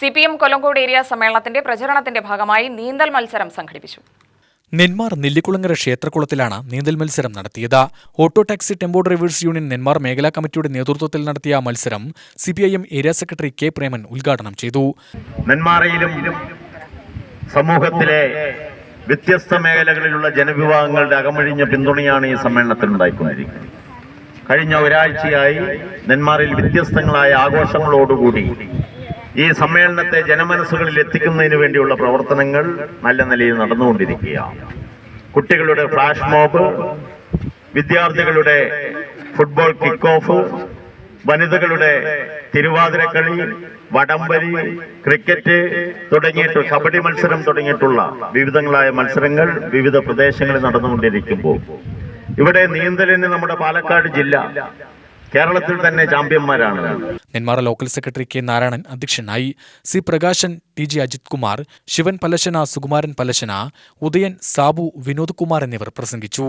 CPM Kollengode area സമ്മേളനത്തിന്റെ പ്രചരണത്തിന്റെ ഭാഗമായി നീന്തൽ മത്സരം സംഘടിപ്പിച്ചു. നെന്മാർ നെല്ലിക്കുളങ്ങര ക്ഷേത്രകുളത്തിലാണ് നീന്തൽ മത്സരം നടത്തിയത്. Auto taxi tempo drivers union Nenmara മേഖലാ കമ്മിറ്റിയുടെ നേതൃത്വത്തിൽ നടത്തിയ മത്സരം CPIM area secretary K Preman ഉദ്ഘാടനം ചെയ്തു. നെന്മാറയിലും സമൂഹത്തിലെ വ്യത്യസ്ത മേഖലകളിലുള്ള ജനവിഭാഗങ്ങളുടെ അകമഴിഞ്ഞ പിന്തുണയാണ് ഈ സമ്മേളനത്തിൽ ഉണ്ടായിക്കൊണ്ടിരിക്കുന്നത്. കഴിഞ്ഞ ഒരാഴ്ചയായി നെന്മാറിൽ വ്യത്യസ്തങ്ങളായ ആഘോഷങ്ങളോടുകൂടി ഈ സമ്മേളനത്തെ ജനമനസ്സുകളിൽ എത്തിക്കുന്നതിന് വേണ്ടിയുള്ള പ്രവർത്തനങ്ങൾ നല്ല നിലയിൽ നടന്നുകൊണ്ടിരിക്കുകയാണ്. കുട്ടികളുടെ ഫ്ലാഷ് മോബ്, വിദ്യാർത്ഥികളുടെ ഫുട്ബോൾ കിക്ക് ഓഫ്, വനിതകളുടെ തിരുവാതിരക്കളി, വടംവലി, ക്രിക്കറ്റ് തുടങ്ങിയിട്ട് കബഡി മത്സരം തുടങ്ങിയിട്ടുള്ള വിവിധങ്ങളായ മത്സരങ്ങൾ വിവിധ പ്രദേശങ്ങളിൽ നടന്നുകൊണ്ടിരിക്കുമ്പോൾ ഇവിടെ നീന്തലിന് നമ്മുടെ പാലക്കാട് ജില്ല കേരളത്തിൽ തന്നെ ചാമ്പ്യന്മാരാണ്. Nenmara local secretary K Narayanan അധ്യക്ഷനായി. സി പ്രകാശൻ, TG അജിത് കുമാർ, ശിവൻ പലശന, സുകുമാരൻ പലശന, ഉദയൻ, സാബു, വിനോദ് കുമാർ എന്നിവർ പ്രസംഗിച്ചു.